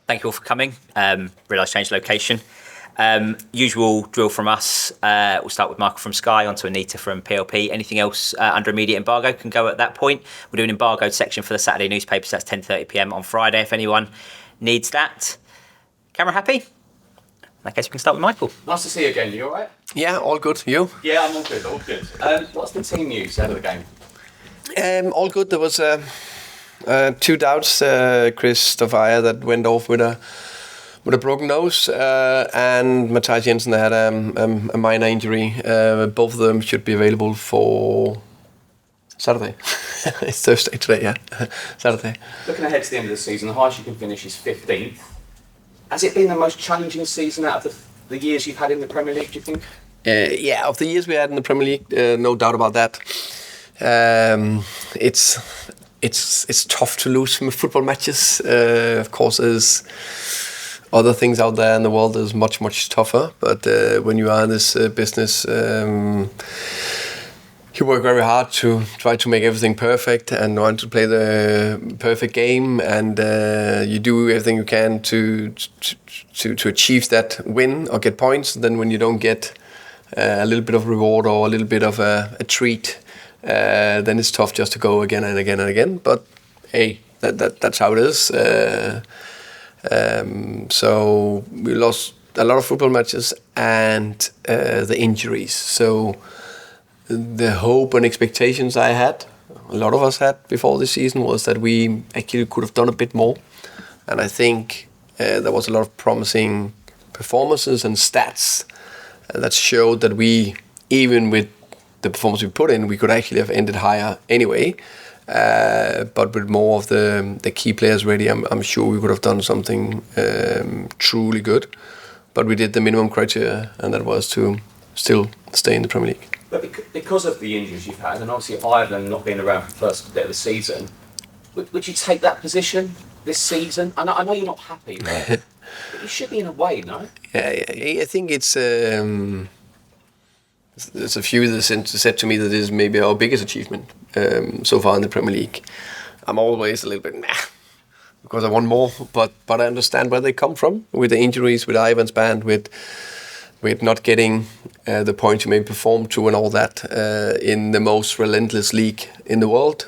thank you all for coming. Realised changed location. Usual drill from us. We'll start with Michael from Sky, on to Anita from PLP. Anything else under immediate embargo can go at that point. We're doing an embargoed section for the Saturday newspapers. That's 10:30 p.m. on Friday if anyone needs that. Camera happy? In that case, we can start with Michael. Nice to see you again. You all right? Yeah, all good. You? Yeah, I'm all good. All good. What's the team news out of the game? All good. There was 2 doubts. Christopher Ajer that went off with a broken nose, and Matthijs Jensen had a minor injury. Both of them should be available for Saturday. It's Thursday today, yeah. Saturday. Looking ahead to the end of the season, the highest you can finish is 15th. Has it been the most challenging season out of the years you've had in the Premier League, do you think? Yeah, of the years we had in the Premier League, no doubt about that. It's tough to lose football matches. Of course, there's other things out there in the world that is much tougher. But when you are in this business, you work very hard to try to make everything perfect and want to play the perfect game, and you do everything you can to achieve that win or get points. Then when you don't get a little bit of reward or a little bit of a treat, then it's tough just to go again and again and again. But hey, that's how it is. So we lost a lot of football matches and the injuries. So the hope and expectations I had, a lot of us had before this season, was that we actually could have done a bit more. And I think there was a lot of promising performances and stats that showed that we, even with the performance we put in, we could actually have ended higher anyway. But with more of the key players ready, I'm sure we could have done something truly good. But we did the minimum criteria, and that was to still stay in the Premier League. But because of the injuries you've had, and obviously Ireland not being around for the first bit of the season, would you take that position this season? I know you're not happy, but you should be in a way, no? Yeah, I think it's... There's a few that said to me that this is maybe our biggest achievement so far in the Premier League. I'm always a little bit because I want more, but I understand where they come from with the injuries, with Ivan's band, with not getting the point you may perform to and all that in the most relentless league in the world,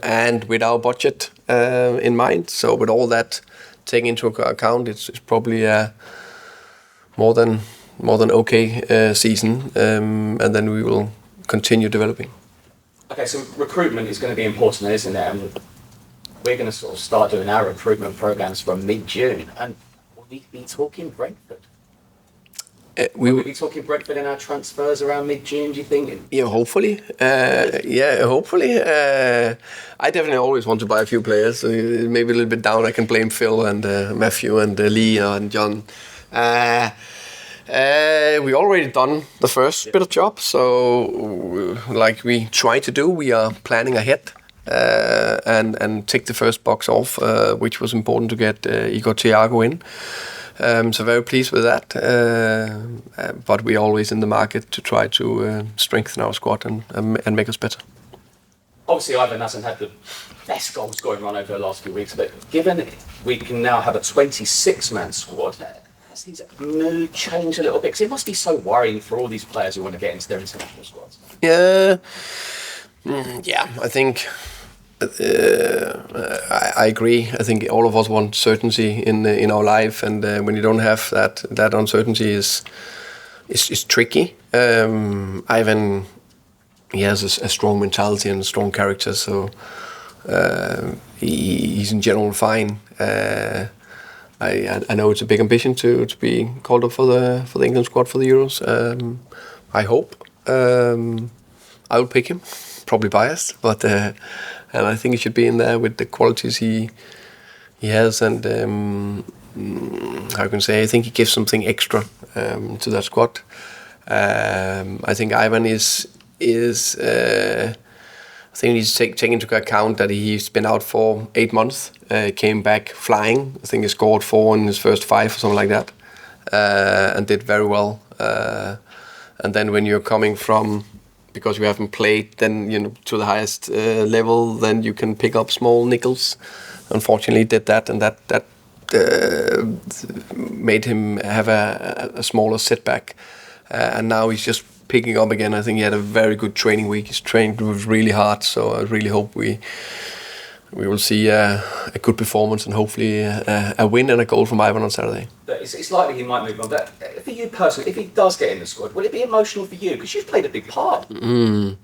and with our budget in mind. So with all that taken into account, it's probably more than okay season, and then we will continue developing. Okay, so recruitment is going to be important, isn't it? And we're going to sort of start doing our recruitment programs from mid-June, and will we be talking Brentford? Will we be talking Brentford in our transfers around mid-June, do you think? Yeah, hopefully. Hopefully. I definitely always want to buy a few players. Maybe a little bit down, I can blame Phil and Matthew and Lee and John. We already done the first bit of job, so like we try to do, we are planning ahead and tick the first box off, which was important to get Igor Thiago in. So very pleased with that, but we're always in the market to try to strengthen our squad and make us better. Obviously, Ivan hasn't had the best goal scoring run over the last few weeks, but given we can now have a 26-man squad, has his mood changed a little bit? Because it must be so worrying for all these players who want to get into their international squads. Yeah, I think I agree. I think all of us want certainty in our life, and when you don't have that uncertainty is tricky. Ivan, he has a strong mentality and a strong character, so he's in general fine. I know it's a big ambition to be called up for the England squad for the Euros. I hope I will pick him. Probably biased, but and I think he should be in there with the qualities he has, and how can I say? I think he gives something extra to that squad. I think Ivan is I think he needs to take into account that he's been out for 8 months, came back flying. I think he scored 4 in his first 5 or something like that, and did very well. And then when you're coming from because you haven't played then to the highest level, then you can pick up small nickels. Unfortunately, he did that, and that made him have a smaller setback. And now he's just picking up again. I think he had a very good training week. He's trained really hard, so I really hope we will see a good performance and hopefully a win and a goal from Ivan on Saturday. It's likely he might move on, but for you personally, if he does get in the squad, will it be emotional for you? Because you've played a big part. Yeah,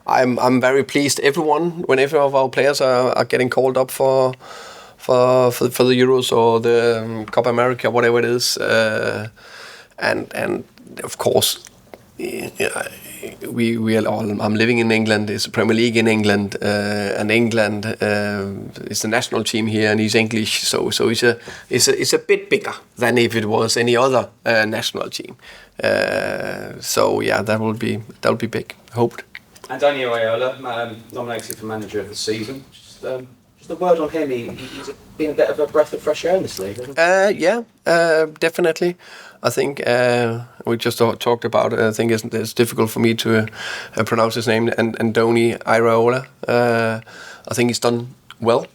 I'm very pleased. Whenever of our players are getting called up for the Euros or the Copa America, whatever it is, and of course, we are all. I'm living in England. It's a Premier League in England, and England is the national team here, and he's English, so it's a bit bigger than if it was any other national team. So yeah, that will be big. Hoped. Andoni Iraola, nominated for Manager of the Season. Just a word on him. He's been a bit of a breath of fresh air in this league, hasn't he? Yeah, definitely. I think we just talked about it. I think it's difficult for me to pronounce his name. And Andoni Iraola. I think he's done well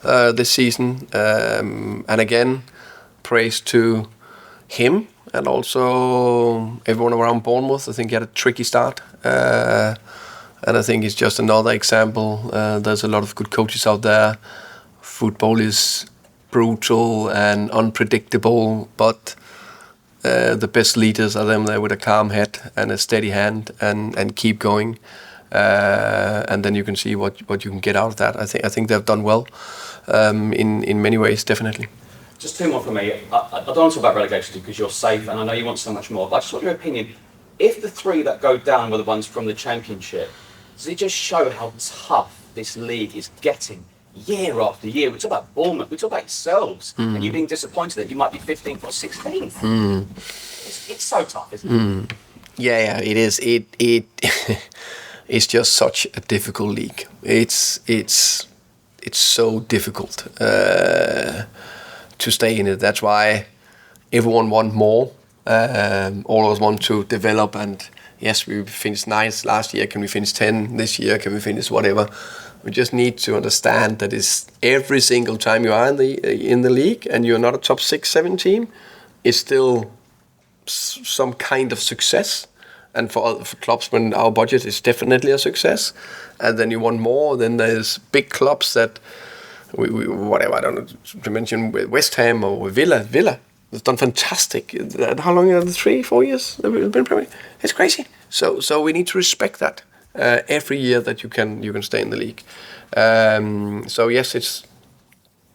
this season. And again, praise to him and also everyone around Bournemouth. I think he had a tricky start. And I think it's just another example. There's a lot of good coaches out there. Football is brutal and unpredictable, but the best leaders are them there with a calm head and a steady hand and keep going. And then you can see what you can get out of that. I think they've done well in many ways, definitely. Just two more for me. I don't want to talk about relegation because you're safe, and I know you want so much more. But I just want your opinion. If the three that go down were the ones from the Championship, does it just show how tough this league is getting year after year? We talk about Bournemouth, we talk about yourselves, and you being disappointed that you might be 15th or 16th. It's so tough, isn't it? Yeah, it is. It's just such a difficult league. It's so difficult to stay in it. That's why everyone wants more. All of us want to develop, and yes, we finished 9th last year. Can we finish 10 this year? Can we finish whatever? We just need to understand that it's every single time you are in the league and you're not a top 6-7 team, it's still some kind of success. And for clubs, when our budget is definitely a success, and then you want more, then there's big clubs that whatever, I don't know to mention West Ham or Villa. It's done fantastic. How long are the 3-4 years they've been Premier? It's crazy. So we need to respect that every year that you can stay in the league. So yes, it's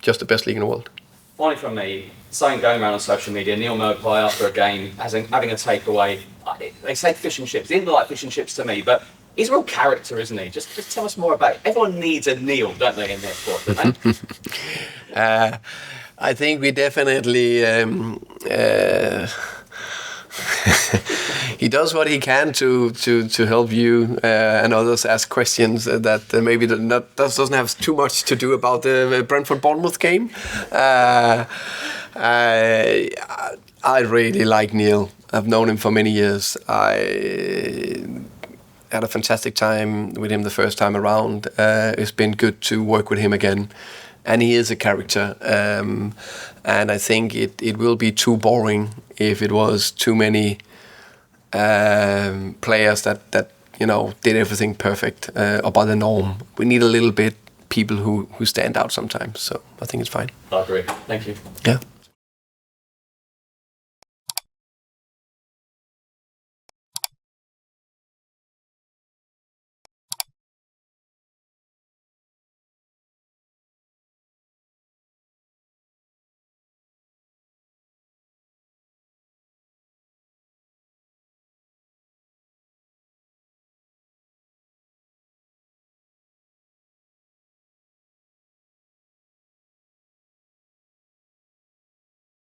just the best league in the world. Finally from me, something going around on social media, Neal Maupay after a game having a takeaway. They say fish and chips. He didn't look like fish and chips to me, but he's a real character, isn't he? Just tell us more about it. Everyone needs a Neal, don't they, in their squad, don't they? I think we definitely he does what he can to help you and others ask questions that maybe doesn't have too much to do about the Brentford Bournemouth game. I really like Neal. I've known him for many years. I had a fantastic time with him the first time around. It's been good to work with him again. And he is a character, and I think it will be too boring if it was too many players that did everything perfect or by the norm. We need a little bit people who stand out sometimes. So I think it's fine. I agree. Thank you. Yeah.